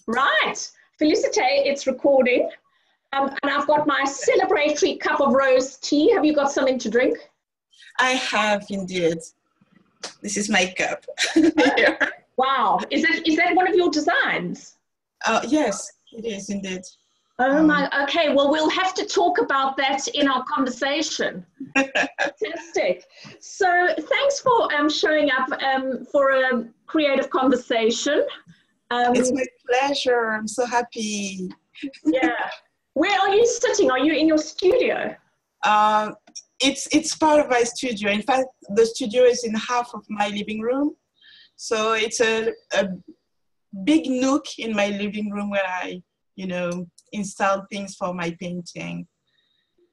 Right. Felicite, it's recording. And I've got my celebratory cup of rose tea. Have you got something to drink? I have indeed. This is my cup. Wow. Is that one of your designs? Yes, it is indeed. Oh my, okay. Well, we'll have to talk about that in our conversation. Fantastic. So thanks for showing up for a creative conversation. It's my pleasure. I'm so happy. Yeah. Where are you sitting? Are you in your studio? It's part of my studio. In fact, the studio is in half of my living room. So it's a big nook in my living room where I, install things for my painting.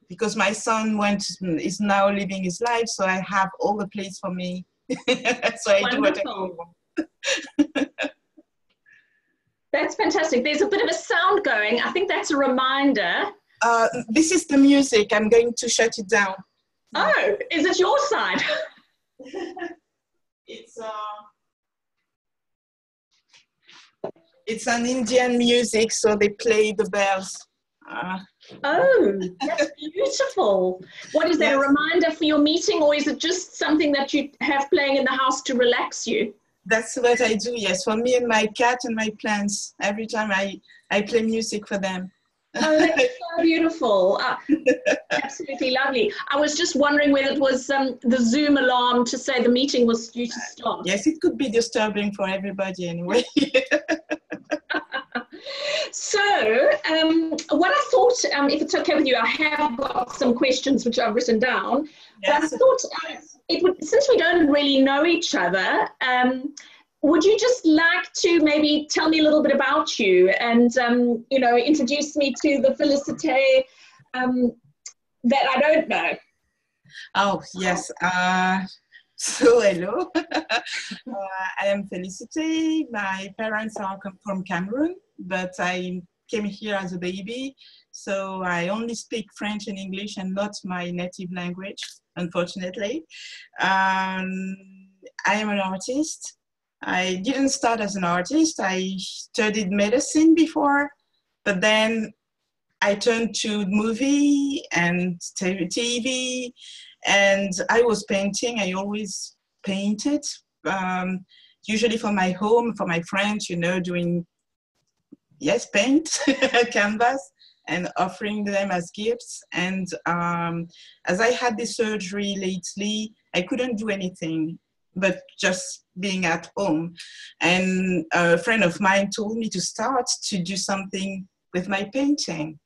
Because my son is now living his life, so I have all the place for me. So I do what I want. That's fantastic. There's a bit of a sound going. I think that's a reminder. This is the music. I'm going to shut it down. Oh, is it your side? It's an Indian music, so they play the bells. Oh, that's beautiful. What is that, a reminder for your meeting, or is it just something that you have playing in the house to relax you? That's what I do, yes, for me and my cat and my plants. Every time I play music for them. Oh, that's so beautiful. Absolutely lovely. I was just wondering whether it was the Zoom alarm to say the meeting was due to start. Yes, it could be disturbing for everybody anyway. So, what I thought, if it's okay with you, I have got some questions which I've written down. Yes. But I thought, since we don't really know each other, would you just like to maybe tell me a little bit about you and, introduce me to the Felicite that I don't know? Oh, yes. So, hello. I am Felicite. My parents are from Cameroon, but I came here as a baby. So I only speak French and English and not my native language, unfortunately. I am an artist. I didn't start as an artist. I studied medicine before, but then I turned to movie and TV, and I was painting. I always painted, usually for my home, for my friends, doing, paint, canvas, and offering them as gifts. And as I had this surgery lately, I couldn't do anything but just being at home. And a friend of mine told me to start to do something with my painting.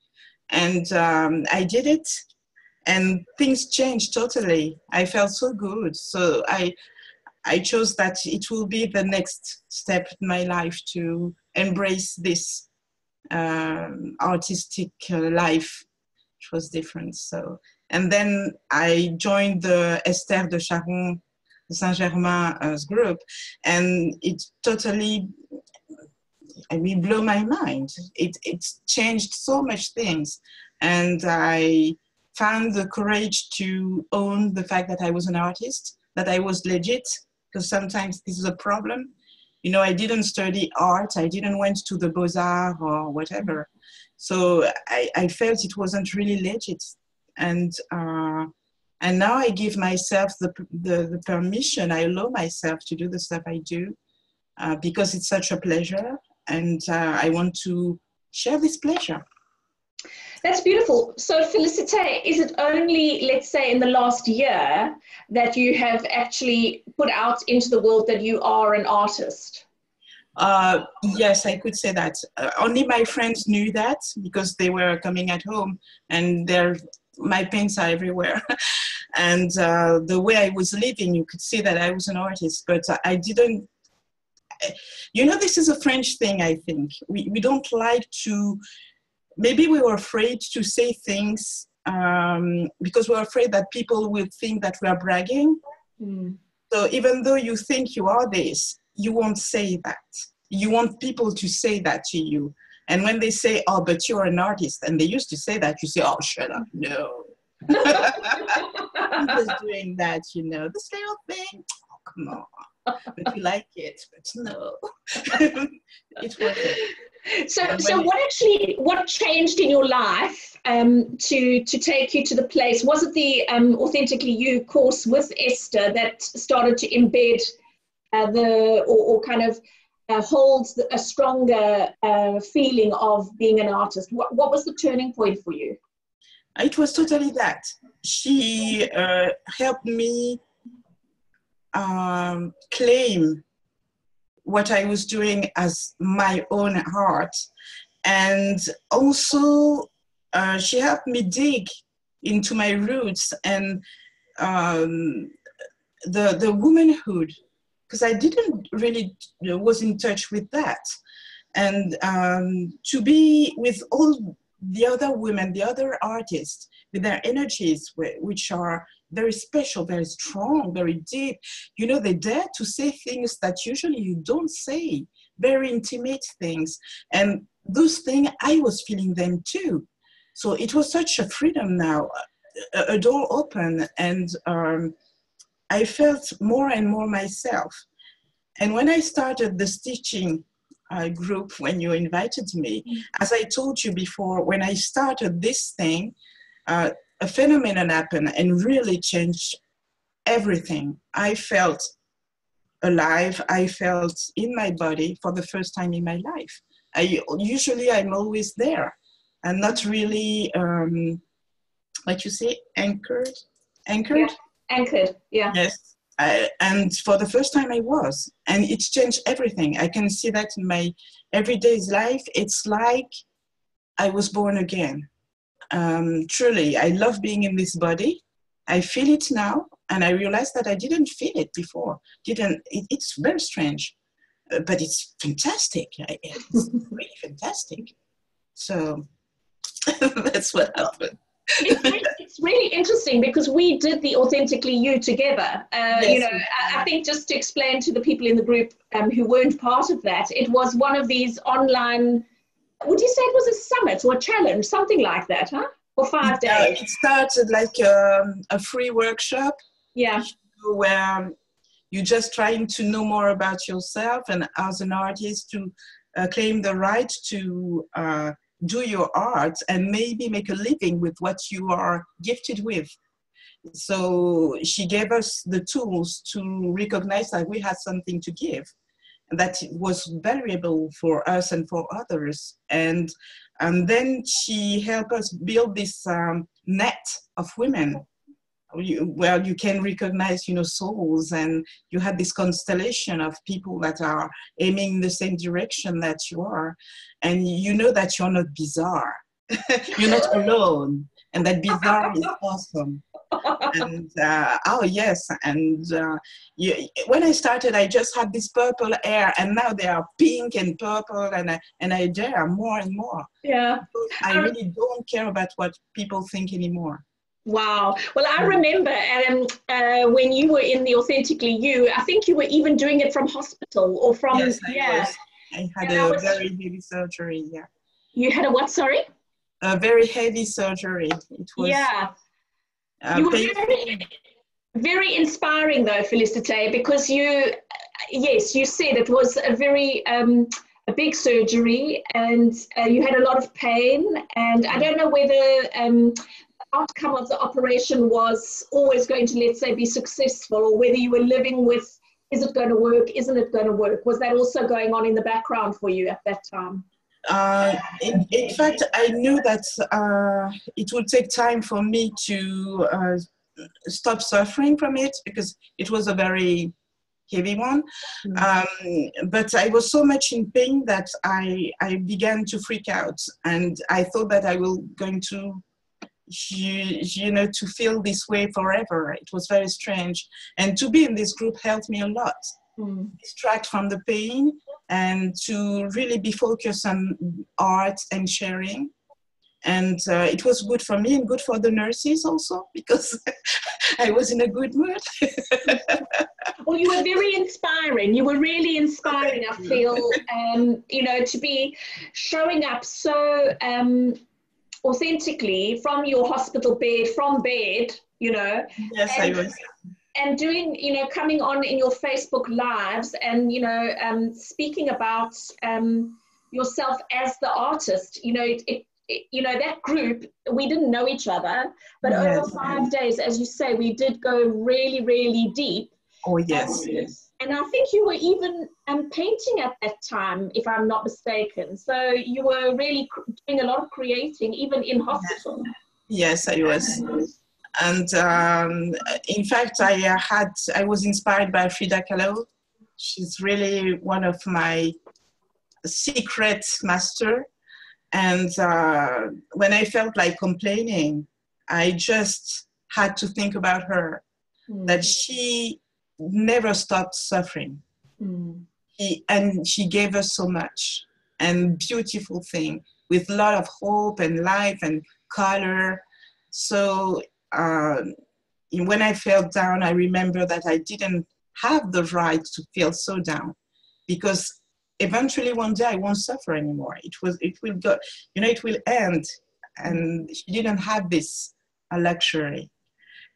And I did it, and things changed totally. I felt so good. So I chose that it will be the next step in my life to embrace this artistic life, which was different. So, and then I joined the Esther de Charon Saint-Germain group, and it totally, blew my mind. It changed so much things, and I found the courage to own the fact that I was an artist, that I was legit, because sometimes this is a problem. I didn't study art. I didn't went to the Beaux-Arts or whatever. So I felt it wasn't really legit. And now I give myself the permission. I allow myself to do the stuff I do because it's such a pleasure. And I want to share this pleasure. That's beautiful. So Felicite, is it only, let's say, in the last year that you have actually put out into the world that you are an artist? Yes, I could say that. Only my friends knew that because they were coming at home, and my paints are everywhere. And the way I was living, you could see that I was an artist, but I didn't. This is a French thing, I think. We don't like to. Maybe we were afraid to say things because we're afraid that people will think that we are bragging. Mm. So even though you think you are this, you won't say that. You want people to say that to you. And when they say, oh, but you're an artist, and they used to say that, you say, oh, shut up, no. I'm just doing that, this little thing. Oh, come on. but you like it, but no. It wasn't. So what changed in your life to take you to the place? Was it the Authentically You course with Esther that started to embed or kind of holds a stronger feeling of being an artist? What was the turning point for you? It was totally that. She helped me claim what I was doing as my own art. And also she helped me dig into my roots and the womanhood, because I didn't really was in touch with that. And to be with all the other women, the other artists, with their energies, which are very special, very strong, very deep. You know, they dare to say things that usually you don't say, very intimate things. And those things, I was feeling them too. So it was such a freedom now, a door open, and I felt more and more myself. And when I started the stitching group, when you invited me, as I told you before, when I started this thing, a phenomenon happened and really changed everything. I felt alive. I felt in my body for the first time in my life. I'm always there and not really, what you say, anchored? Yeah, anchored, yeah. Yes. And for the first time I was, and it's changed everything. I can see that in my everyday life. It's like I was born again. Truly, I love being in this body. I feel it now, and I realized that I didn't feel it before. It's very strange, but it's fantastic. It's really fantastic. So that's what happened. It's really interesting because we did the Authentically You together. Yes, you know, I think just to explain to the people in the group who weren't part of that, it was one of these online, would you say it was a summit or a challenge, something like that, huh? For 5 days. It started like a free workshop. Yeah. Where you're just trying to know more about yourself and as an artist to claim the right to do your art and maybe make a living with what you are gifted with. So she gave us the tools to recognize that we had something to give, and that it was valuable for us and for others. And then she helped us build this net of women where you can recognize, you know, souls, and you have this constellation of people that are aiming in the same direction that you are, and you know that you're not bizarre. You're not alone, and that bizarre is awesome. And oh yes, and when I started, I just had this purple hair, and now they are pink and purple, and I dare more and more. Yeah, I really don't care about what people think anymore. Wow. Well, I remember when you were in the Authentically You, I think you were even doing it from hospital or from, yes, yeah. I had a very heavy surgery, yeah. You had a what, sorry? A very heavy surgery. It was, yeah. You were very inspiring though, Felicite, because you said it was a very, a big surgery, and you had a lot of pain, and I don't know whether outcome of the operation was always going to, let's say, be successful, or whether you were living with, is it going to work, isn't it going to work? Was that also going on in the background for you at that time? In fact, I knew that it would take time for me to stop suffering from it, because it was a very heavy one. But I was so much in pain that I began to freak out, and I thought that I was going to, you know, to feel this way forever. It was very strange, and to be in this group helped me a lot. Distract from the pain and to really be focused on art and sharing. And it was good for me and good for the nurses also, because I was in a good mood. Well, you were very inspiring. You were really inspiring, I feel, you know, to be showing up so authentically from your hospital bed, you know. Yes, I was. and doing, you know, coming on in your Facebook lives and, you know, speaking about yourself as the artist, you know, you know, that group, we didn't know each other, but over 5 days, as you say, we did go really, really deep. Oh, yes. And I think you were even painting at that time, if I'm not mistaken. So you were really doing a lot of creating, even in hospital. Yes, I was. And in fact, I was inspired by Frida Kahlo. She's really one of my secret master. And when I felt like complaining, I just had to think about her, that she never stopped suffering. And she gave us so much and beautiful thing with a lot of hope and life and color. So when I felt down, I remember that I didn't have the right to feel so down, because eventually one day I won't suffer anymore. It will go, you know, it will end. And she didn't have this luxury.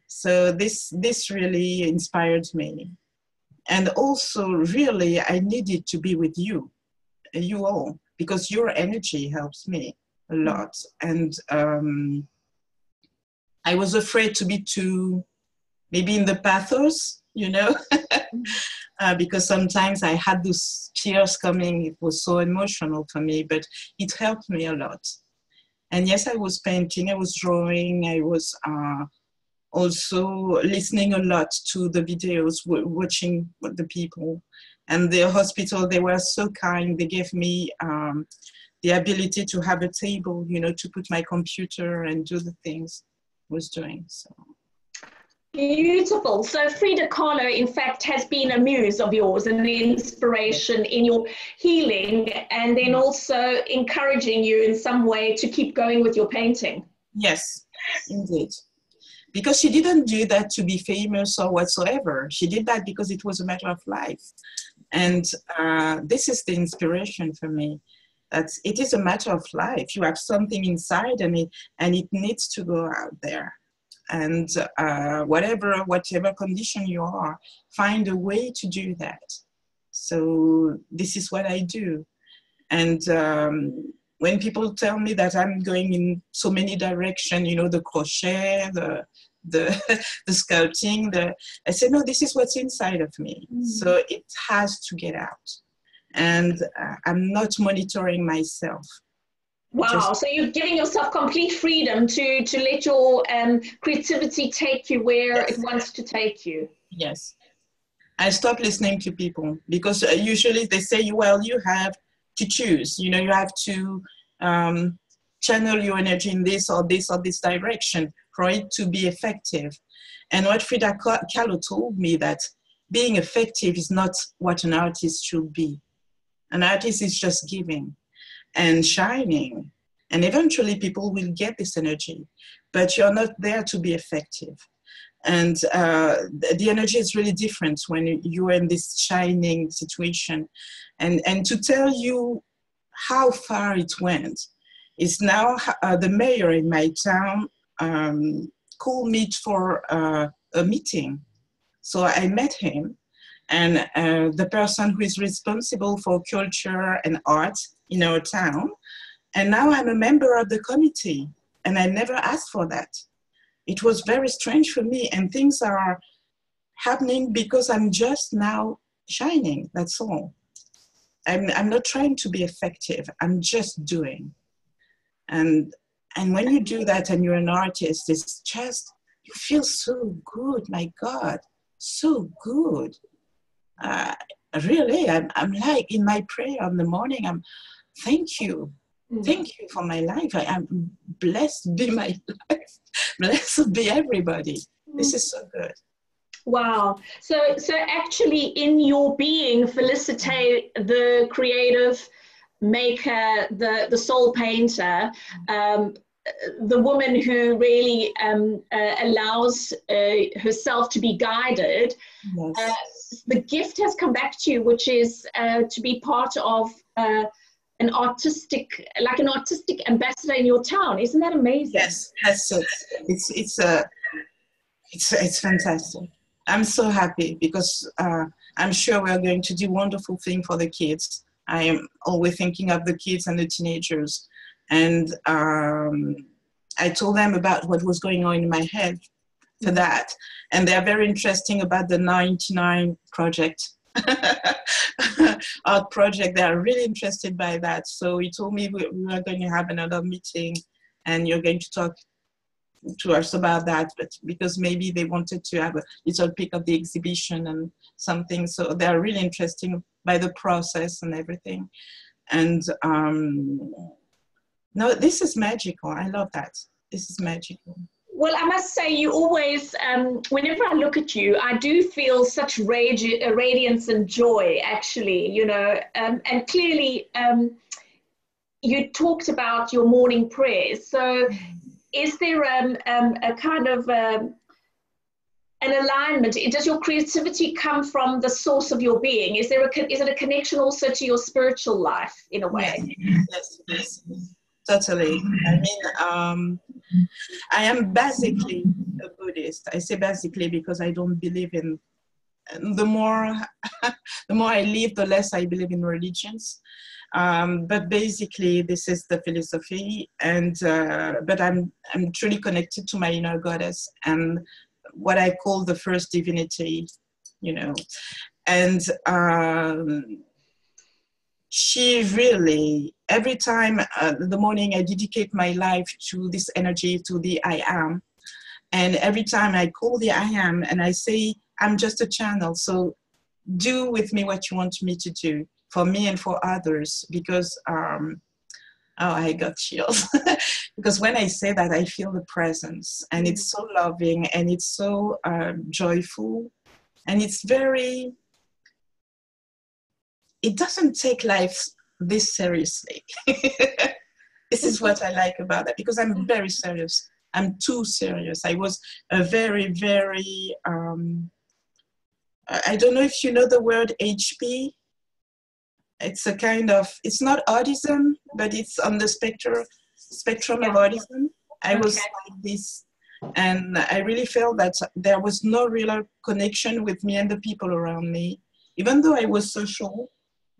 So this really inspired me. And also really I needed to be with you all, because your energy helps me a lot. And I was afraid to be too, maybe in the pathos, you know, because sometimes I had those tears coming. It was so emotional for me, but it helped me a lot. And yes, I was painting, I was drawing, I was also listening a lot to the videos, watching the people. And the hospital, they were so kind. They gave me the ability to have a table, you know, to put my computer and do the things I was doing. So. Beautiful. So Frida Kahlo, in fact, has been a muse of yours and an inspiration in your healing, and then also encouraging you in some way to keep going with your painting. Yes, indeed. Because she didn't do that to be famous or whatsoever. She did that because it was a matter of life. And this is the inspiration for me, that it is a matter of life. You have something inside and it needs to go out there. And whatever condition you are, find a way to do that. So this is what I do. And when people tell me that I'm going in so many directions, you know, the crochet, the sculpting, I say, no, this is what's inside of me. So it has to get out. And I'm not monitoring myself. Wow, so you're giving yourself complete freedom to let your creativity take you where it wants to take you. Yes. I stopped listening to people, because usually they say, well, you have to choose, you know, you have to channel your energy in this or this or this direction for it to be effective. And what Frida Kahlo told me, that being effective is not what an artist should be. An artist is just giving and shining, and eventually people will get this energy, but you're not there to be effective. And the energy is really different when you're in this shining situation. And to tell you how far it went is now the mayor in my town called me for a meeting. So I met him, and the person who is responsible for culture and art in our town. And now I'm a member of the committee, and I never asked for that. It was very strange for me, and things are happening because I'm just now shining, that's all. I'm not trying to be effective, I'm just doing. And when you do that and you're an artist, it's just, you feel so good, my God, so good. Really, I'm like in my prayer in the morning, thank you. Thank you for my life. I'm blessed be my life. Blessed be everybody. This is so good. Wow. So actually in your being, Felicite, the creative maker, the soul painter, the woman who really allows herself to be guided, the gift has come back to you, which is to be part of an artistic ambassador in your town. Isn't that amazing? Yes, it's fantastic. I'm so happy because I'm sure we're going to do wonderful things for the kids. I am always thinking of the kids and the teenagers. And I told them about what was going on in my head for that. And they're very interesting about the 99 project. Art project. They are really interested by that. So he told me we are going to have another meeting and you're going to talk to us about that, but because maybe they wanted to have a little peek of the exhibition and something. So they're really interested by the process and everything. And no, this is magical. I love that. This is magical. Well, I must say, you always, whenever I look at you, I do feel such radiance and joy, actually, you know, and clearly you talked about your morning prayers. So is there a kind of an alignment? Does your creativity come from the source of your being? Is it a connection also to your spiritual life in a way? Yes. Totally. I mean, I am basically a Buddhist. I say basically because I don't believe in, the more I live, the less I believe in religions. But basically, this is the philosophy, and but I'm truly connected to my inner goddess and what I call the first divinity, you know, and she really, every time the morning I dedicate my life to this energy, to the I am, and every time I call the I am and I say I'm just a channel, so do with me what you want me to do for me and for others, because oh, I got chills because when I say that, I feel the presence, and it's so loving, and it's so joyful, and it's very, it doesn't take life this seriously. This is what I like about it, because I'm very serious. I'm too serious. I was a very, very, I don't know if you know the word HP. It's a kind of, it's not autism, but it's on the spectrum of autism. I was like this, and I really felt that there was no real connection with me and the people around me. Even though I was social,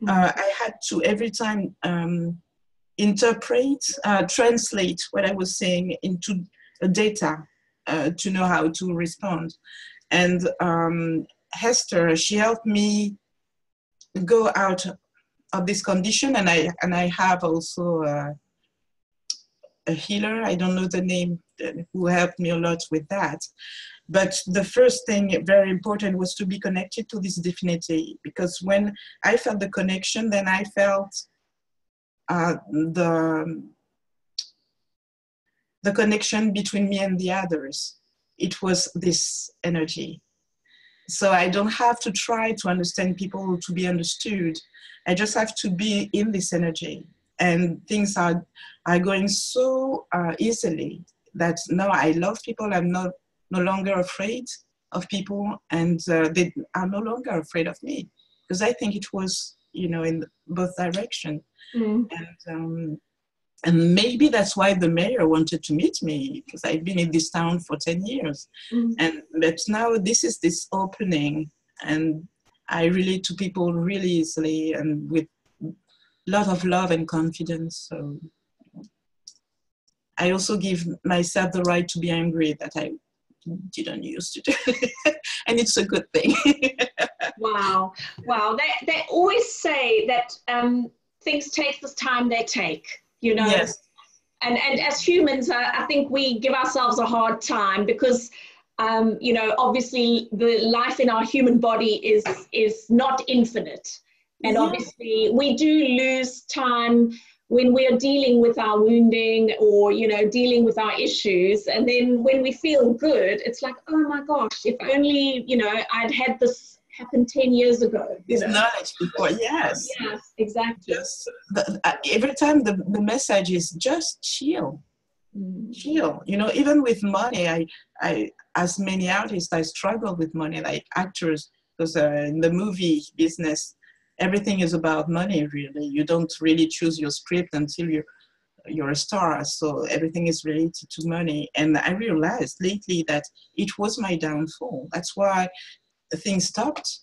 I had to every time interpret, translate what I was saying into data to know how to respond. And Hester, she helped me go out of this condition, and I have also a healer, I don't know the name, who helped me a lot with that. But the first thing, very important, was to be connected to this divinity, because when I felt the connection, then I felt the connection between me and the others. It was this energy. So I don't have to try to understand people to be understood. I just have to be in this energy, and things are going so easily that now I love people. I'm no longer afraid of people, and they are no longer afraid of me, because I think it was, you know, in both directions. And maybe that's why the mayor wanted to meet me, because I've been in this town for 10 years. But now this is this opening, and I relate to people really easily and with a lot of love and confidence. So I also give myself the right to be angry, that I didn't used to do. And it's a good thing. Wow. They always say that things take the time they take, you know. Yes. And as humans, I think we give ourselves a hard time because, you know, obviously the life in our human body is not infinite. And obviously we do lose time when we're dealing with our wounding, or, you know, dealing with our issues. And then when we feel good, it's like, oh my gosh, if only, you know, I'd had this happen 10 years ago. This knowledge before, yes. Yes, exactly. Just every time the message is just chill. Chill. You know, even with money, I as many artists, I struggle with money, like actors, because in the movie business, everything is about money, really. You don't really choose your script until you're a star, so everything is related to money. And I realized lately that it was my downfall. That's why things stopped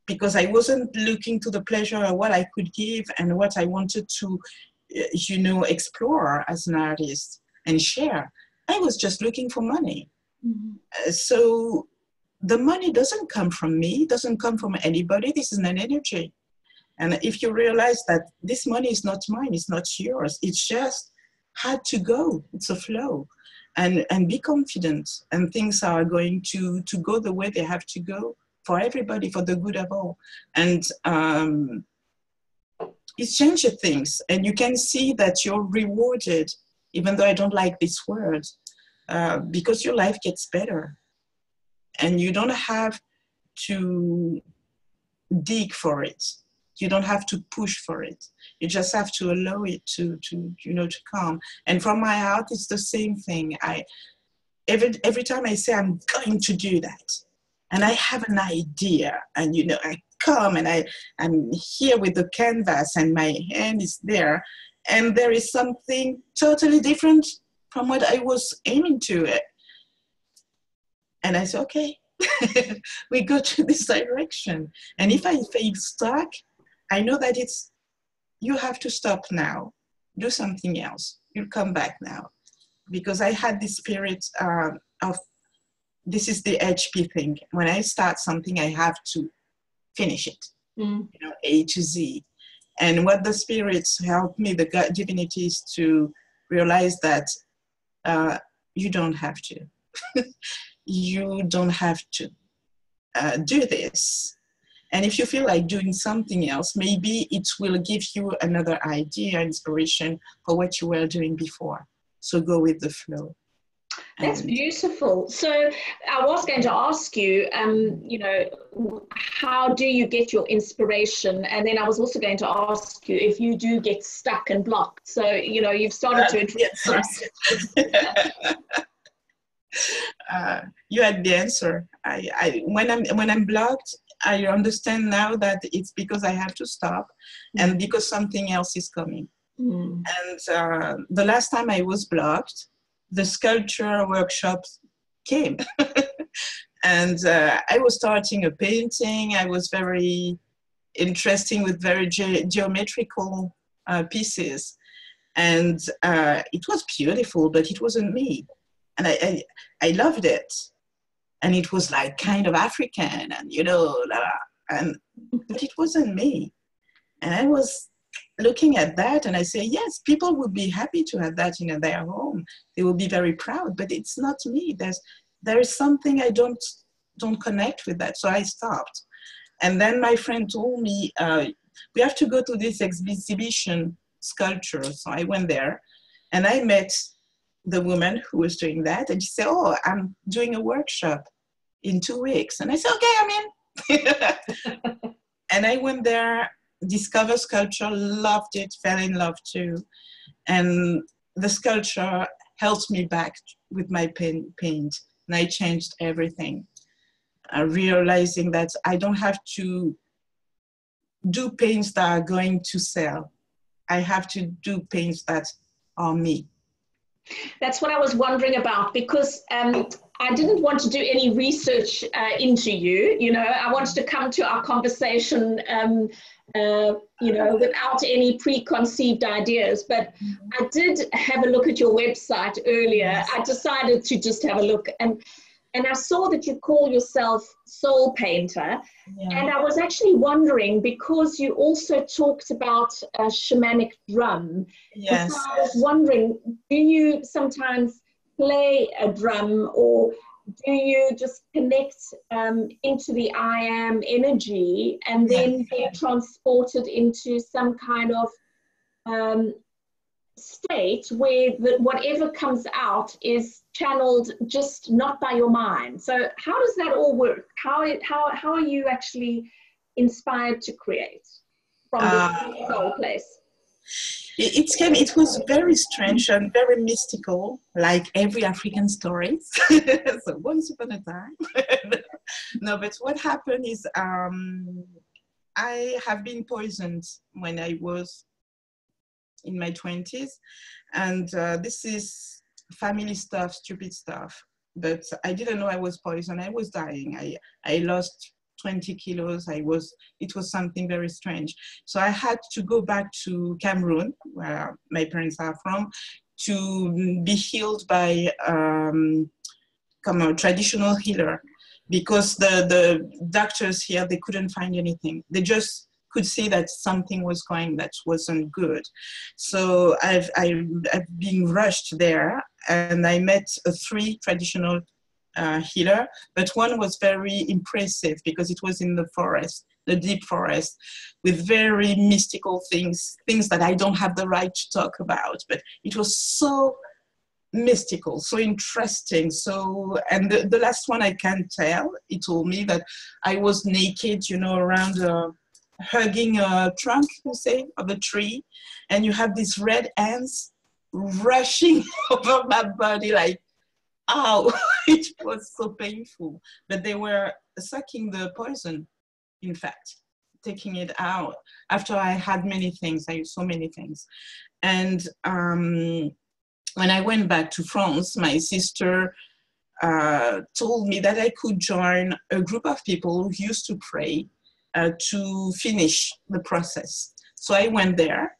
because I wasn't looking to the pleasure of what I could give and what I wanted to, explore as an artist and share. I was just looking for money. So the money doesn't come from me, doesn't come from anybody. This is an energy. And if you realize that this money is not mine, it's not yours, it's just had to go, it's a flow. And be confident, and things are going to go the way they have to go for everybody, for the good of all. And it changes things, and you can see that you're rewarded, even though I don't like this word, because your life gets better. And you don't have to dig for it. You don't have to push for it. You just have to allow it to come. And from my heart, it's the same thing. Every time I say I'm going to do that, and I have an idea, and I come and I'm here with the canvas, and my hand is there, and there is something totally different from what I was aiming to. And I say, okay, we go to this direction. And if I feel stuck, I know that you have to stop now, do something else. You'll come back now. Because I had this spirit of, this is the HP thing. When I start something, I have to finish it, A to Z. And what the spirits helped me, the divinities, to realize that you don't have to. You don't have to do this. And if you feel like doing something else, maybe it will give you another idea, inspiration for what you were doing before. So go with the flow. That's beautiful. So I was going to ask you, how do you get your inspiration? And then I was also going to ask you if you do get stuck and blocked. So, you've started to address us. You had the answer. When I'm blocked, I understand now that it's because I have to stop, and because something else is coming. And the last time I was blocked, the sculpture workshop came. And I was starting a painting. I was very interesting with very geometrical pieces. And it was beautiful, but it wasn't me. And I loved it. And it was like kind of African and, but it wasn't me. And I was looking at that and I say, yes, people would be happy to have that in their home. They will be very proud, but it's not me. There is something I don't connect with that. So I stopped. And then my friend told me, we have to go to this exhibition sculpture. So I went there and I met the woman who was doing that. And she said, oh, I'm doing a workshop in 2 weeks. And I said, okay, I'm in. And I went there, discovered sculpture, loved it, fell in love too. And the sculpture helped me back with my paint. And I changed everything. Realizing that I don't have to do paints that are going to sell. I have to do paints that are me. That's what I was wondering about, because I didn't want to do any research into you. I wanted to come to our conversation, without any preconceived ideas. But I did have a look at your website earlier. I decided to just have a look, and I saw that you call yourself Soul Painter. Yeah. And I was actually wondering, because you also talked about a shamanic drum. Yes. So I was wondering, do you sometimes play a drum, or do you just connect into the I am energy and then get transported into some kind of state where whatever comes out is channeled just not by your mind? So how does that all work? How are you actually inspired to create from this soul place? It was very strange and very mystical, like every African story. So once upon a time. No, but what happened is I have been poisoned when I was in my 20s. And this is family stuff, stupid stuff. but I didn't know I was poisoned. I was dying. I lost 20 kilos. It was something very strange. So I had to go back to Cameroon, where my parents are from, to be healed by a traditional healer, because the doctors here, they couldn't find anything. They just could see that something was going that wasn't good. So I've been rushed there, and I met 3 traditional healer, but one was very impressive because it was in the forest, the deep forest, with very mystical things that I don't have the right to talk about, but it was so mystical, so interesting. So, and the last one I can tell, he told me that I was naked, around hugging a trunk, you say, of a tree, and you have these red ants rushing over my body like, ow. It was so painful. But they were sucking the poison, in fact, taking it out after I had many things. I used so many things. And when I went back to France, my sister told me that I could join a group of people who used to pray to finish the process. So I went there,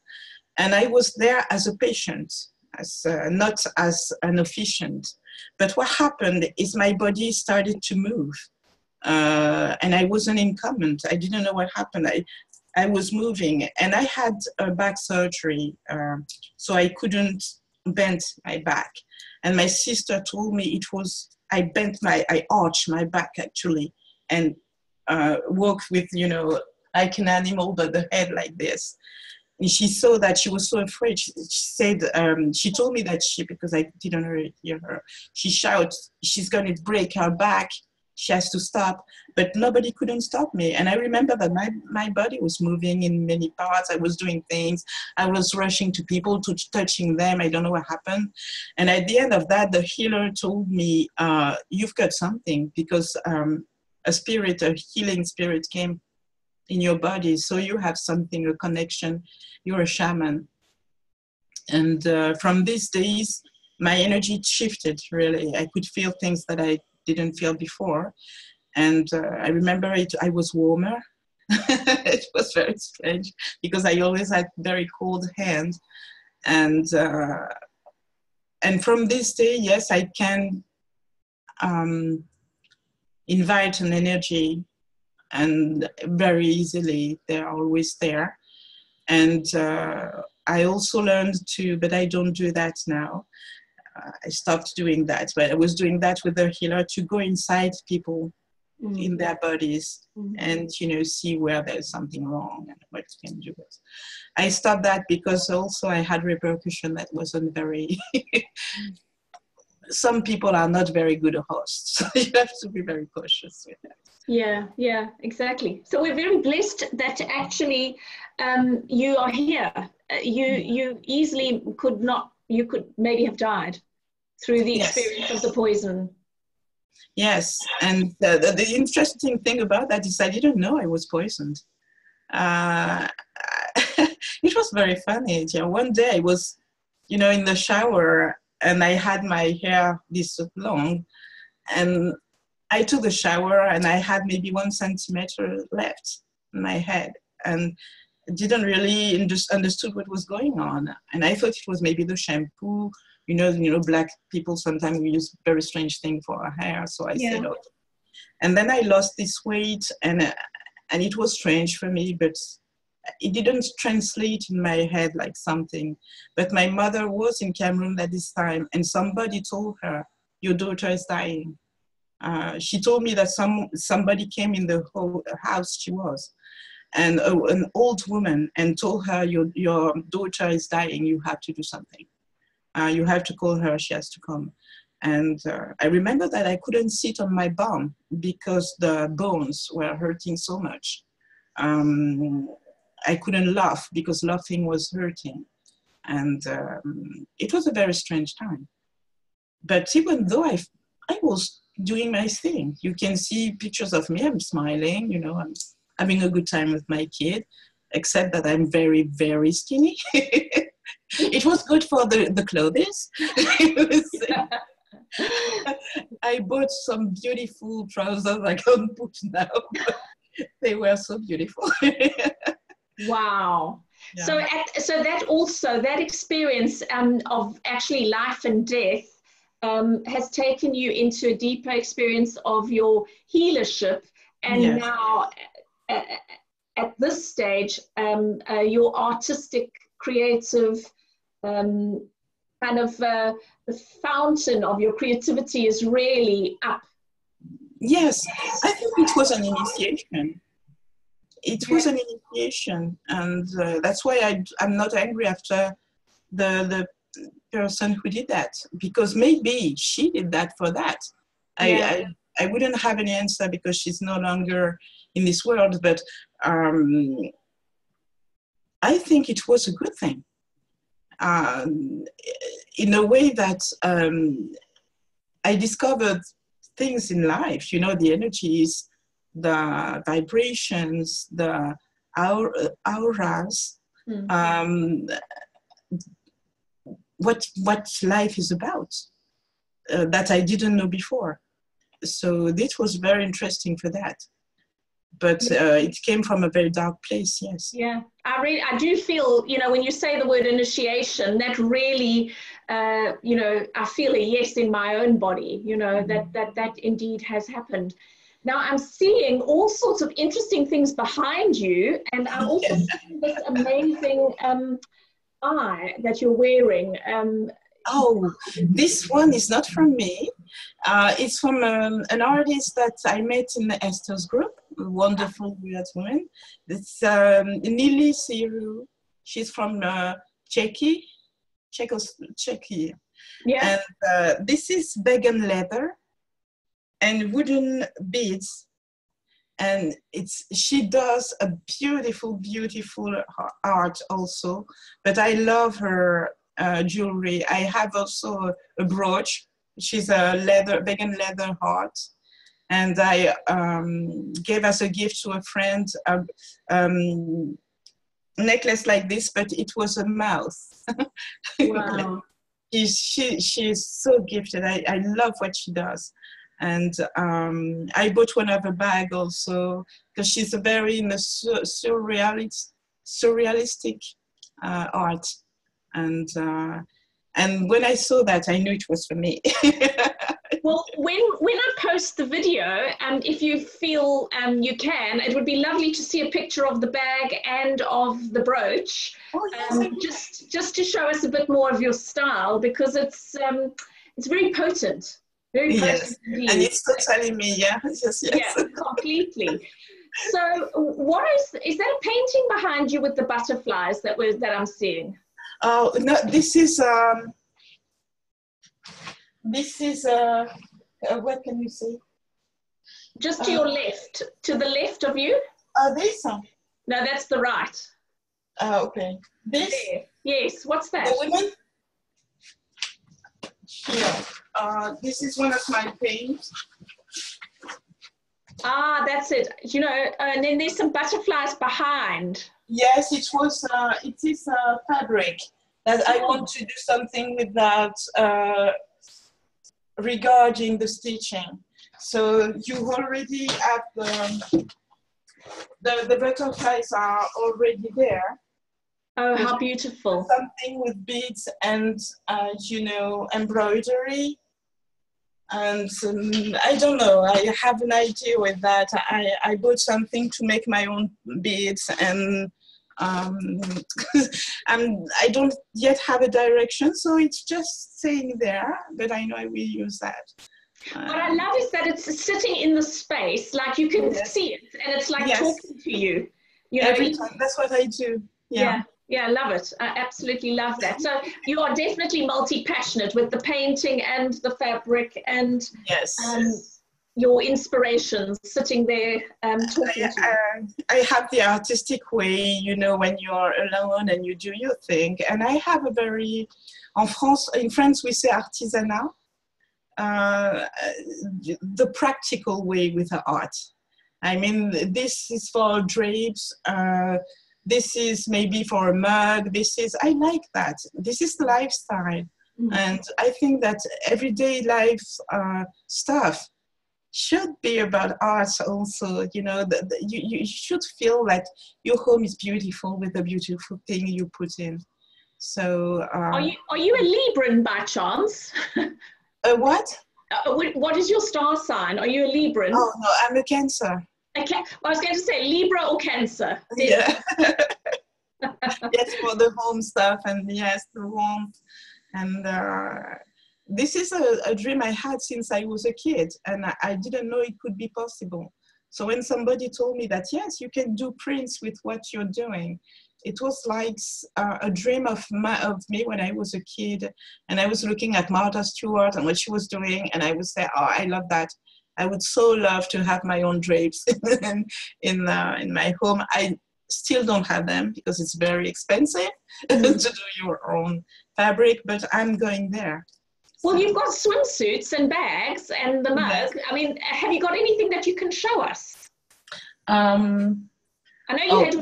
and I was there as a patient, not as an officiant. But what happened is my body started to move, and I wasn't in comment. I didn't know what happened. I was moving, and I had a back surgery, so I couldn't bend my back. And my sister told me I arched my back actually, and walked with, like an animal, but the head like this. And she saw that. She was so afraid. She said, she told me that because I didn't hear her, she shouted, she's going to break her back. She has to stop. But nobody couldn't stop me. And I remember that my body was moving in many parts. I was doing things. I was rushing to people, touching them. I don't know what happened. And at the end of that, the healer told me, you've got something, because a healing spirit came in your body. So you have something, a connection. You're a shaman. And from these days, my energy shifted, really. I could feel things that I didn't feel before. And I remember I was warmer. It was very strange because I always had very cold hands. And from this day, yes, I can invite an energy, and very easily. They're always there. And I also learned but I don't do that now. I stopped doing that, but I was doing that with the healer, to go inside people in their bodies and, see where there's something wrong and what you can do. I stopped that because also I had repercussion that wasn't very, some people are not very good hosts, so you have to be very cautious with that. Yeah, exactly. So we're very blessed that actually you are here. You easily you could maybe have died through the experience of the poison. Yes, and the interesting thing about that is I didn't know I was poisoned. It was very funny. One day I was, in the shower, and I had my hair this long, and I took a shower, and I had maybe 1 centimeter left in my head, and didn't really understood what was going on. And I thought it was maybe the shampoo. Black people sometimes use very strange things for our hair. So I said, okay. And then I lost this weight, and it was strange for me, but it didn't translate in my head like something. But my mother was in Cameroon at this time, and somebody told her, your daughter is dying. She told me that somebody came in the house she was, and an old woman, and told her, your daughter is dying, you have to do something. You have to call her, she has to come. And I remember that I couldn't sit on my bum because the bones were hurting so much. I couldn't laugh because laughing was hurting. And it was a very strange time. But even though I was doing my thing, you can see pictures of me, I'm smiling, I'm having a good time with my kid, except that I'm very, very skinny. It was good for the clothes. I bought some beautiful trousers I can't put now. They were so beautiful. Wow. Yeah. So that also, that experience of actually life and death has taken you into a deeper experience of your healership. And Yes. now at this stage, your artistic, creative, kind of the fountain of your creativity is really up. Yes, I think it was an initiation. It was an initiation, and that's why I'm not angry after the person who did that, because maybe she did that for that. I wouldn't have any answer because she's no longer in this world, but I think it was a good thing. In a way that I discovered things in life, you know, the energies, the vibrations, the auras, what life is about that I didn't know before. So this was very interesting for that. But it came from a very dark place, yes. Yeah, I do feel, you know, when you say the word initiation, that really, you know, I feel a yes in my own body, you know, that indeed has happened. Now I'm seeing all sorts of interesting things behind you, and I'm also seeing this amazing eye that you're wearing. Oh, this one is not from me. It's from an artist that I met in the Esther's group, a wonderful weird woman. It's Nili Siru. She's from Czechia. Yeah. And this is vegan leather and wooden beads. And she does a beautiful, beautiful art also. But I love her jewelry. I have also a brooch, which is a vegan leather heart. And I gave as a gift to a friend a necklace like this, but it was a mouth. Wow. She's so gifted. I love what she does. And I bought one of her bag also, because she's a very surrealistic art. And when I saw that, I knew it was for me. Well, when I post the video, if you feel you can, it would be lovely to see a picture of the bag and of the brooch, just to show us a bit more of your style, because it's very potent. Very potent indeed. And it's totally me, yeah. Yes. Yeah, completely. So, what is that a painting behind you with the butterflies that I'm seeing? Oh no, this is what can you say? Just to your left, to the left of you. This. No, that's the right. Okay. This. There. Yes. What's that? The woman. Here. This is one of my paints. Ah, that's it. You know, and then there's some butterflies behind. Yes, it is fabric that I want to do something with that regarding the stitching. So you already have the butterflies are already there. Oh, how beautiful. Something with beads and, you know, embroidery. And I don't know, I have an idea with that. I bought something to make my own beads, and I don't yet have a direction, so it's just staying there, but I know I will use that. What I love is that it's sitting in the space, like you can see it, and it's like talking to you. You know, every time. That's what I do. Yeah, I love it. I absolutely love that. So you are definitely multi-passionate with the painting and the fabric and your inspirations sitting there talking to you. I have the artistic way, you know, when you're alone and you do your thing. And I have a very, in France we say artisanat, the practical way with the art. I mean, this is for drapes, this is maybe for a mug, I like that. This is the lifestyle. And I think that everyday life stuff should be about art also. You know, you should feel that your home is beautiful with the beautiful thing you put in. So are you a Libran by chance? What? What is your star sign? Are you a Libran? Oh no, I'm a Cancer. Okay, well, I was going to say Libra or Cancer. Yeah. Yes, for the home stuff, and yes, the warmth. And this is a dream I had since I was a kid, and I didn't know it could be possible. So when somebody told me that, yes, you can do prints with what you're doing, it was like a dream of me when I was a kid, and I was looking at Martha Stewart and what she was doing, and I would say, oh, I love that. I would so love to have my own drapes in my home. I still don't have them because it's very expensive to do your own fabric, but I'm going there. Well, you've got swimsuits and bags and the mug. Yes. I mean, have you got anything that you can show us? I know you had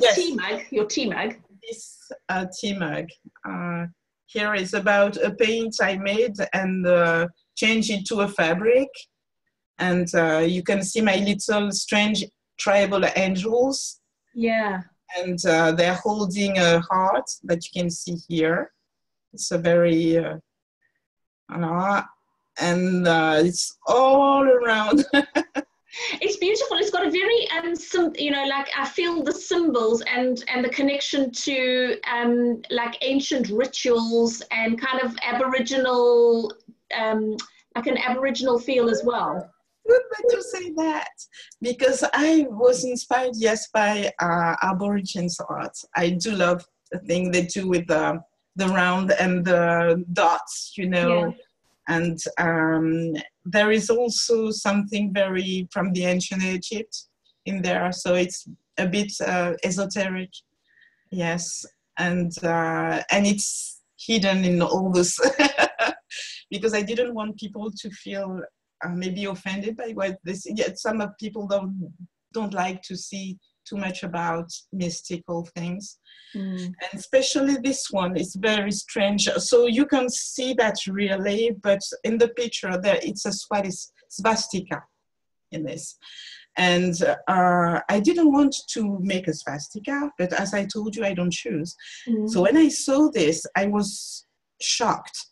your tea mug, This tea mug. Here is about a paint I made and changed it to a fabric. And you can see my little strange tribal angels. Yeah. And they're holding a heart that you can see here. It's a very, and it's all around. It's beautiful. It's got a very, you know, like I feel the symbols and the connection to like ancient rituals and kind of Aboriginal, like an Aboriginal feel as well. Good that you say that, because I was inspired, yes, by Aborigines art. I do love the thing they do with the round and the dots, you know. Yeah. And there is also something very from the ancient Egypt in there, so it's a bit esoteric, yes, and it's hidden in all this because I didn't want people to feel maybe offended by what this. Yet some of people don't like to see too much about mystical things, and especially this one is very strange. So you can see that really, but in the picture there it's a swastika in this, and I didn't want to make a swastika, but as I told you, I don't choose. So when I saw this, I was shocked.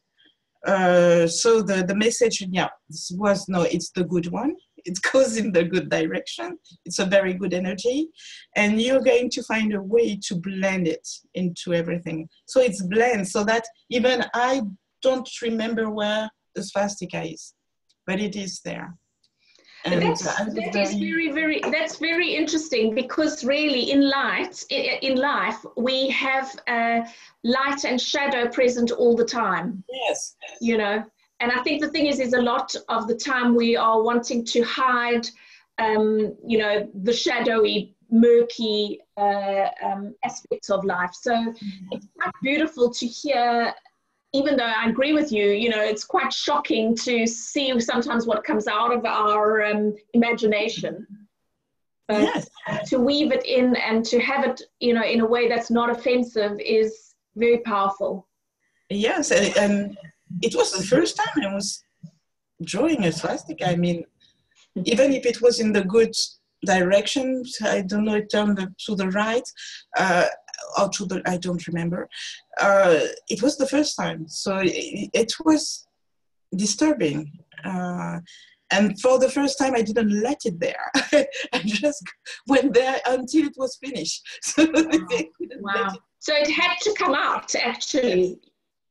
So the message, yeah, this was, no, it's the good one. It goes in the good direction. It's a very good energy. And you're going to find a way to blend it into everything. So it's blend so that even I don't remember where the swastika is, but it is there. And that's very interesting, because really in life we have light and shadow present all the time. Yes. You know, and I think the thing is a lot of the time we are wanting to hide, you know, the shadowy, murky aspects of life. So it's quite beautiful to hear. Even though I agree with you, you know, it's quite shocking to see sometimes what comes out of our imagination. But yes, to weave it in and to have it, you know, in a way that's not offensive is very powerful. Yes, and it was the first time I was drawing a swastika. I mean, even if it was in the good direction, I don't know, it turned to the right, or to the, I don't remember. It was the first time, so it was disturbing. And for the first time, I didn't let it there. I just went there until it was finished. So wow. So it had to come out, actually.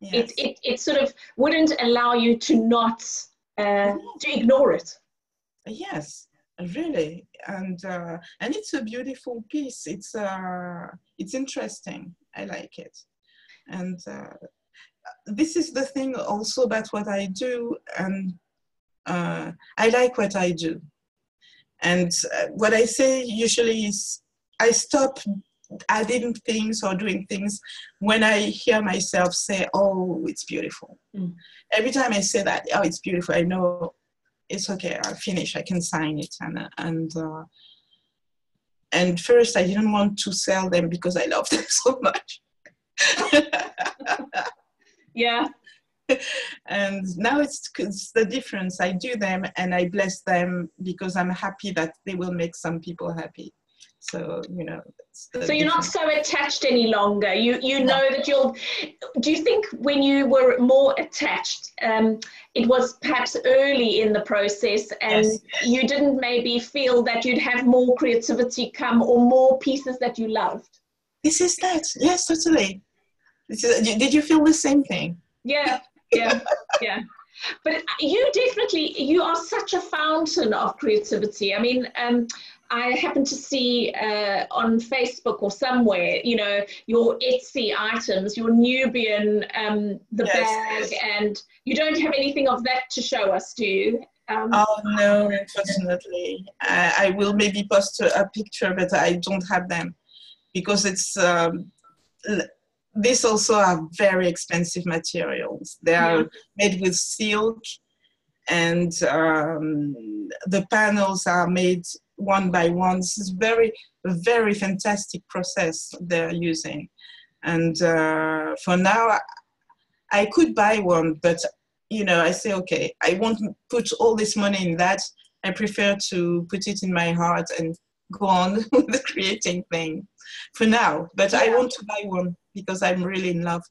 Yes. It sort of wouldn't allow you to not, to ignore it. Yes, really. And it's a beautiful piece. It's interesting. I like it. And this is the thing also about what I do. And I like what I do. And what I say usually is I stop adding things or doing things when I hear myself say, oh, it's beautiful. Every time I say that, oh, it's beautiful, I know it's okay, I'll finish, I can sign it. And first I didn't want to sell them because I love them so much. Yeah. And now it's the difference. I do them and I bless them because I'm happy that they will make some people happy. So, you know, so you're not so attached any longer. You No. know that you'll, do you think when you were more attached, it was perhaps early in the process and Yes. you didn't maybe feel that you'd have more creativity come or more pieces that you loved? This is that. Yes, totally. Did you feel the same thing? Yeah, yeah, yeah. But you are such a fountain of creativity. I mean, I happen to see on Facebook or somewhere, you know, your Etsy items, your Nubian, the bag, and you don't have anything of that to show us, do you? Oh, no, unfortunately. I will maybe post a picture, but I don't have them because it's, these also are very expensive materials. They are made with silk and the panels are made one by one. This is a very fantastic process they're using. And for now, I could buy one, but you know, I say, okay, I won't put all this money in that. I prefer to put it in my heart and go on with the creating thing for now. But I want to buy one because I'm really in love.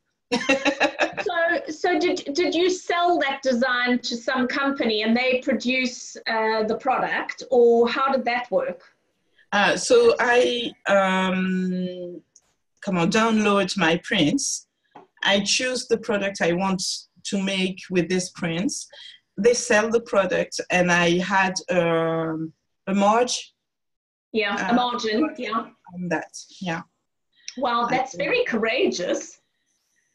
So did you sell that design to some company and they produce the product, or how did that work? So I download my prints. I choose the product I want to make with this prints. They sell the product, and I had a margin. Yeah, a margin. Yeah. On that. Yeah. Wow, that's very courageous.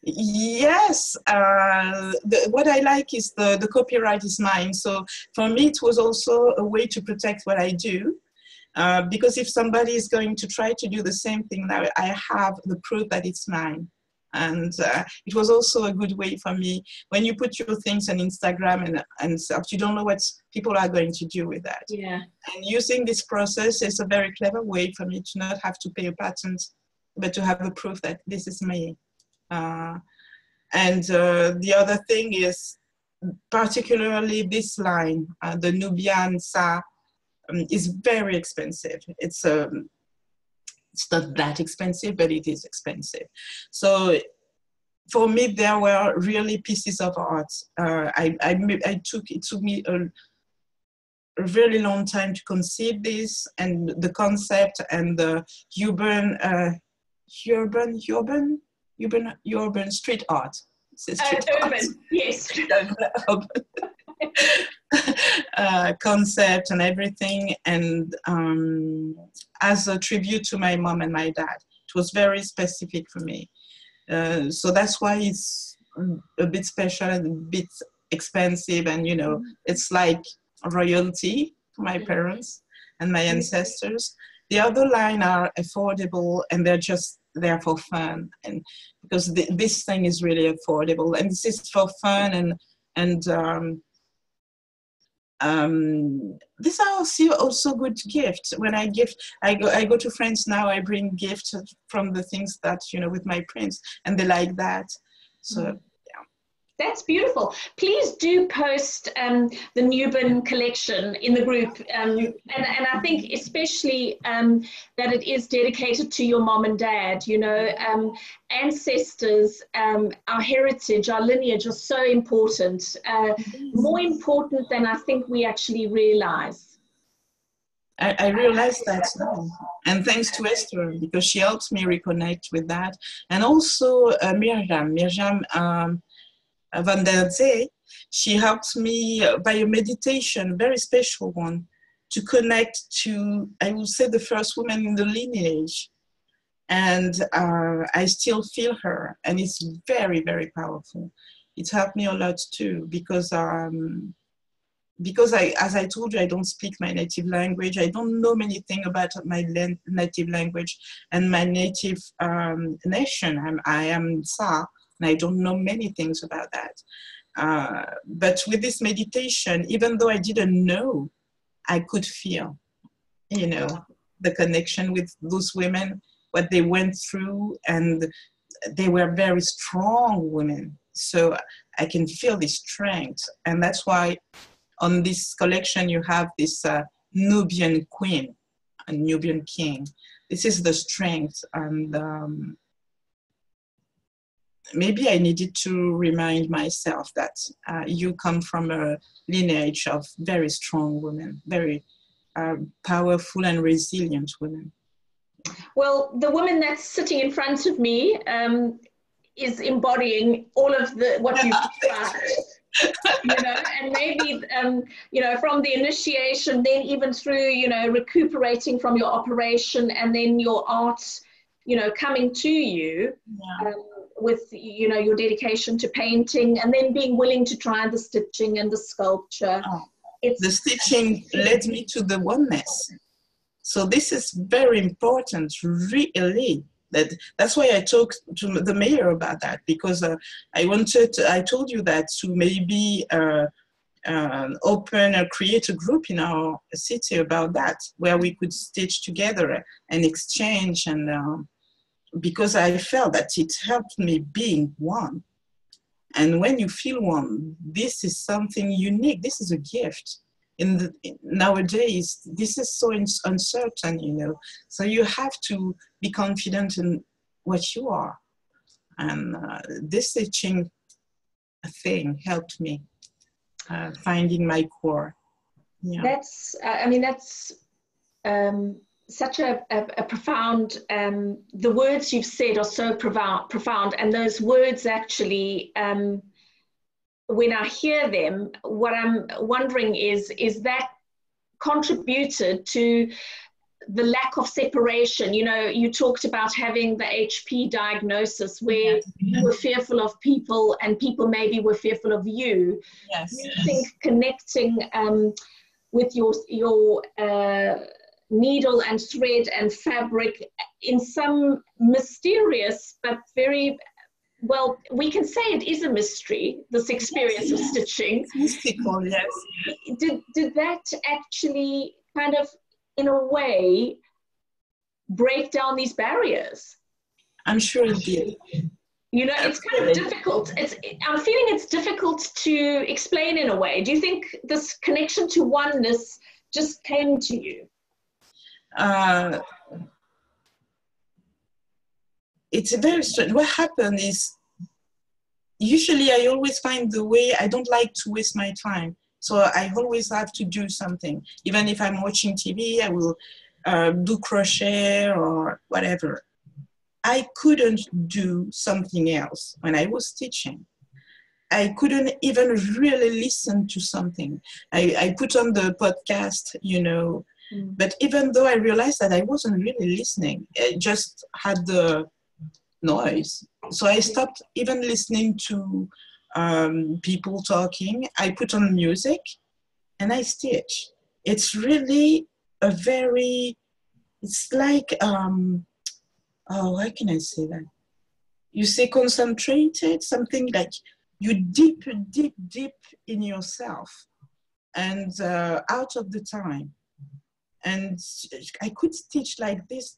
Yes, what I like is the copyright is mine. So for me, it was also a way to protect what I do. Because if somebody is going to try to do the same thing now, I have the proof that it's mine. And it was also a good way for me. When you put your things on Instagram and stuff, you don't know what people are going to do with that. Yeah. And using this process is a very clever way for me to not have to pay a patent, but to have a proof that this is me. And the other thing is, particularly this line, the Nubian is very expensive. It's not that expensive, but it is expensive. So for me, there were really pieces of art. It took me a really long time to conceive this, and the concept and the urban street art. Urban, yes. Concept and everything, and as a tribute to my mom and my dad. It was very specific for me. So that's why it's a bit special and a bit expensive, and you know, it's like royalty for my parents and my ancestors. The other line are affordable, and they're just there for fun, and because this thing is really affordable, and this is for fun, and these are also good gifts. When I gift, I go to friends now, I bring gifts from the things that, you know, with my prints, and they like that. So that's beautiful. Please do post the Nubian collection in the group. And I think especially that it is dedicated to your mom and dad, you know, ancestors, our heritage, our lineage are so important, more important than I think we actually realize. I realized that now, and thanks to Esther, because she helps me reconnect with that. And also Mirjam Van der Zee, she helped me by a meditation, very special one, to connect to, I would say, the first woman in the lineage. And I still feel her, and it's very, very powerful. It helped me a lot too, because as I told you, I don't speak my native language. I don't know many things about my native language and my native nation. I am Sa. And I don't know many things about that. But with this meditation, even though I didn't know, I could feel, you know, the connection with those women, what they went through, and they were very strong women. So I can feel this strength. And that's why on this collection, you have this Nubian queen, a Nubian king. This is the strength. And maybe I needed to remind myself that you come from a lineage of very strong women, very powerful and resilient women. Well, the woman that's sitting in front of me is embodying all of what you've described. You know, and maybe, you know, from the initiation, then even through, you know, recuperating from your operation, and then your art, you know, coming to you with, you know, your dedication to painting, and then being willing to try the stitching and the sculpture. The stitching led me to the oneness. So this is very important, really. That's why I talked to the mayor about that, because I told you that to maybe open or create a group in our city about that, where we could stitch together and exchange, and because I felt that it helped me being one. And when you feel one, this is something unique. This is a gift. Nowadays, this is so uncertain, you know. So you have to be confident in what you are. And this stitching thing helped me finding my core. Yeah. That's, I mean, that's such a profound, the words you've said are so profound, and those words actually, when I hear them, what I'm wondering is that contributed to the lack of separation? You know, you talked about having the HP diagnosis where you were fearful of people and people maybe were fearful of you. Yes. Do you think connecting with your needle and thread and fabric in some mysterious but very, well, we can say it is a mystery, this experience of stitching. It's mystical, yes. Did that actually kind of, in a way, break down these barriers? I'm sure it did. You know, it's kind of difficult. I'm feeling it's difficult to explain in a way. Do you think this connection to oneness just came to you? It's very strange. What happened is, usually I always find the way. I don't like to waste my time. So I always have to do something. Even if I'm watching TV, I will do crochet or whatever. I couldn't do something else when I was teaching. I couldn't even really listen to something. I put on the podcast, you know, but even though I realized that I wasn't really listening, I just had the noise. So I stopped even listening to people talking. I put on music and I stitch. It's really a very, it's like, oh, how can I say that? You say concentrated, something like you deep in yourself and out of the time. And I could stitch like this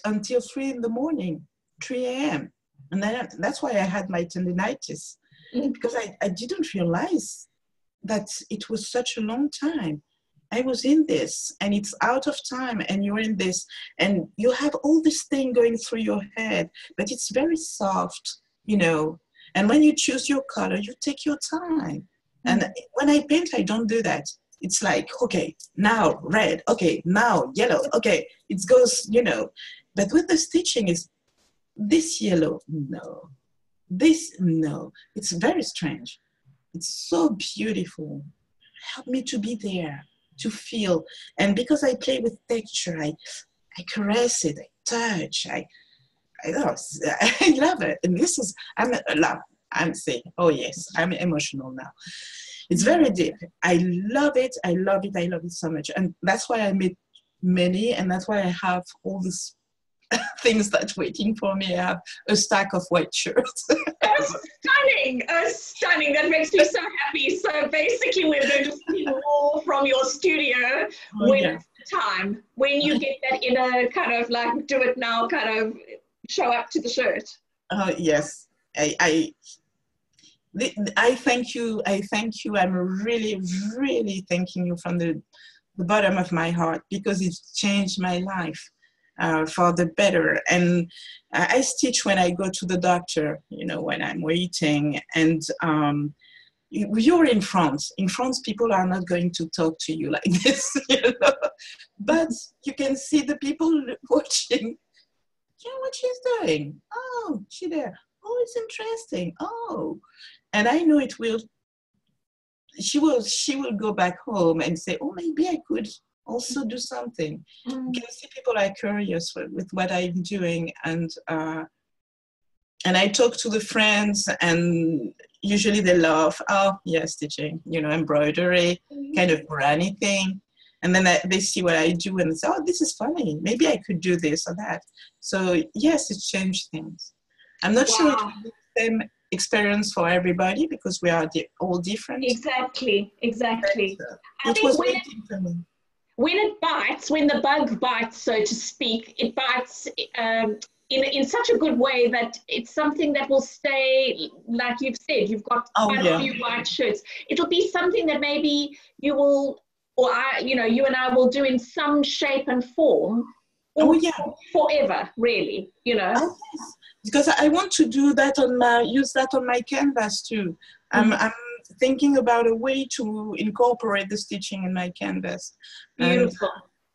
until 3 in the morning, 3 a.m. And then that's why I had my tendinitis, because I didn't realize that it was such a long time. I was in this and it's out of time and you're in this and you have all this thing going through your head, but it's very soft, you know. And when you choose your color, you take your time. And when I paint, I don't do that. It's like, okay, now red, okay, now yellow, okay, it goes, you know. But with the stitching, is this yellow? No. This, no. It's very strange. It's so beautiful. Help me to be there, to feel. And because I play with texture, I caress it, I touch, I love it. And this is, I'm saying, oh yes, I'm emotional now. It's very deep. I love it. I love it. I love it so much. And that's why I made many. And that's why I have all these things that's waiting for me. I have a stack of white shirts. Oh, stunning. Oh, stunning. That makes me so happy. So basically we're going to see more from your studio when it's the time, when you get that inner kind of like, do it now, kind of show up to the shirt. Yes. I thank you. I thank you. I'm really, really thanking you from the bottom of my heart, because it's changed my life for the better. And I stitch when I go to the doctor, you know, when I'm waiting. And you're in France. In France, people are not going to talk to you like this, you know? But you can see the people watching. You know what she's doing? Oh, she's there. Oh, it's interesting. Oh, and I know it will. She will go back home and say, oh, maybe I could also do something. You can see people are curious with what I'm doing, and I talk to the friends, and usually they laugh. Oh, yeah, stitching, you know, embroidery, kind of granny thing. And then they see what I do and they say, oh, this is funny. Maybe I could do this or that. So yes, it's changed things. I'm not sure it will be the same experience for everybody, because we are all different. Exactly. It was waiting for me. When it bites, when the bug bites, so to speak, it bites in such a good way that it's something that will stay, like you've said, you've got quite a few white shirts. It'll be something that maybe you will, or you and I will do in some shape and form, or forever, really, you know. Oh, yes. Because I want to do that use that on my canvas too. I'm thinking about a way to incorporate the stitching in my canvas. Beautiful.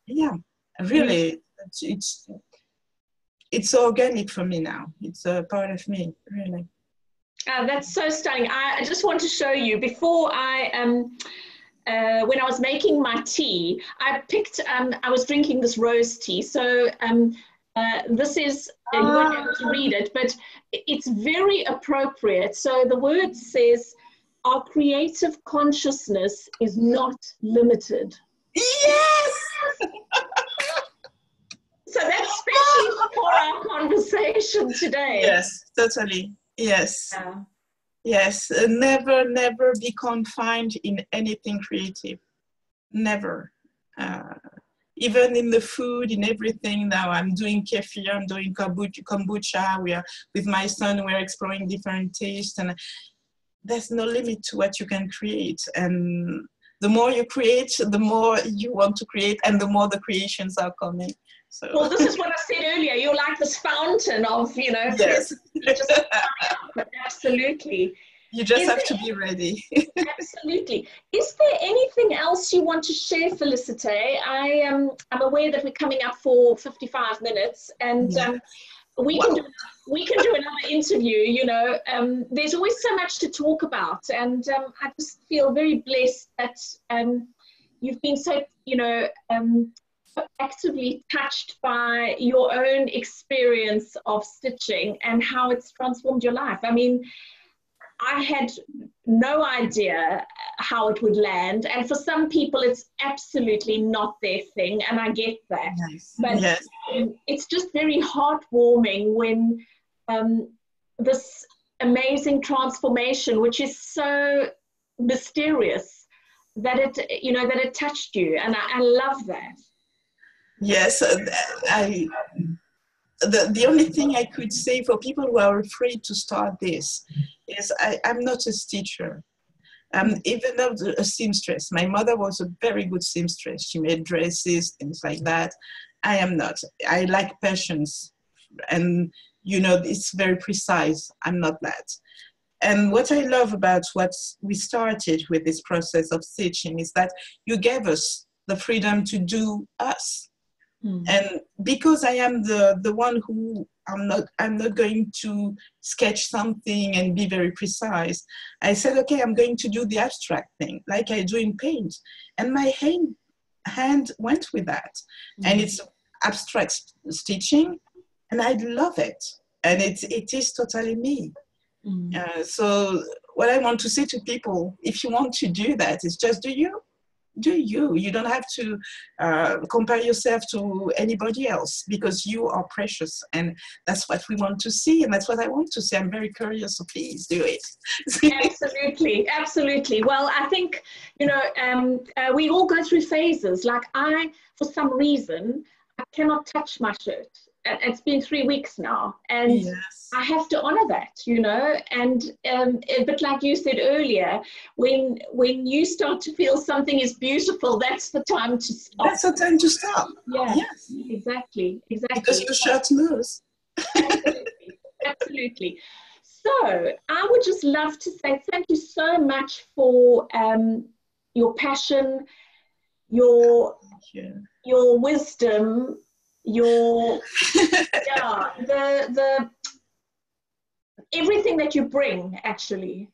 And, yeah, really, it's organic for me now. It's a part of me, really. That's so stunning. I just want to show you, before when I was making my tea, I picked, I was drinking this rose tea. So this is, you won't be able to read it, but it's very appropriate. So the word says, our creative consciousness is not limited. Yes! So that's especially for our conversation today. Yes, totally. Yes. Yeah. Yes. Never be confined in anything creative. Never. Even in the food, in everything. Now I'm doing kefir, I'm doing kombucha. We are with my son. We're exploring different tastes, and there's no limit to what you can create. And the more you create, the more you want to create, and the more the creations are coming. So. Well, this is what I said earlier. You're like this fountain of, you know, yes. Absolutely. You just have to be ready. Absolutely. Is there anything else you want to share, Felicite? I'm aware that we're coming up for 55 minutes, and we can do another interview. You know, there's always so much to talk about, and I just feel very blessed that you've been so, you know, actively touched by your own experience of stitching and how it's transformed your life. I mean, I had no idea how it would land, and for some people it's absolutely not their thing, and I get that. Nice. But it's just very heartwarming when this amazing transformation, which is so mysterious, that it, you know, that it touched you, and I love that. Yes, the only thing I could say for people who are afraid to start this is I'm not a stitcher. Even though a seamstress. My mother was a very good seamstress. She made dresses, things like that. I am not. I like passions. And, you know, it's very precise. I'm not that. And what I love about what we started with this process of stitching is that you gave us the freedom to do us. And because I am the one who I'm not going to sketch something and be very precise, I said, okay, I'm going to do the abstract thing like I do in paint. And my hand went with that. And it's abstract stitching, and I love it. And it is totally me. So what I want to say to people, if you want to do that, is just do you. You don't have to compare yourself to anybody else, because you are precious, and that's what we want to see, and that's what I want to see. I'm very curious, so please do it. Absolutely. Well, I think, you know, we all go through phases. Like for some reason, I cannot touch my shirt. it's been 3 weeks now, and Yes. I have to honor that, you know, and a bit like you said earlier, when you start to feel something is beautiful, that's the time to stop. That's the time to stop. Yeah, yes, exactly. because your shirt moves. Absolutely, absolutely. So I would just love to say thank you so much for your passion, your wisdom, your yeah, the everything that you bring actually.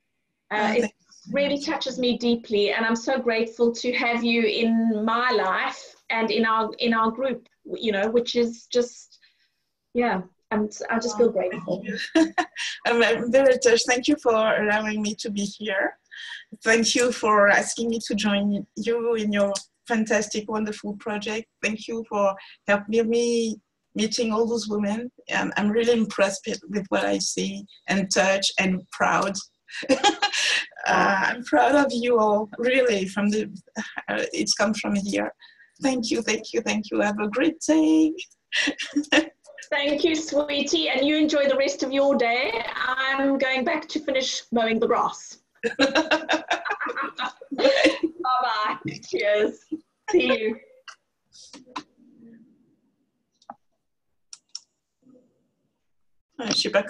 It really touches me deeply, and I'm so grateful to have you in my life and in our group, you know, which is just, yeah, I just feel grateful. I'm very touched. Thank you for allowing me to be here. Thank you for asking me to join you in your fantastic, wonderful project. Thank you for helping me meeting all those women. I'm really impressed with what I see and touch, and proud. I'm proud of you all, really, from the, it's come from here. Thank you, thank you, thank you. Have a great day. Thank you, sweetie, and you enjoy the rest of your day. I'm going back to finish mowing the grass. Bye-bye. Cheers. See you. Je sais pas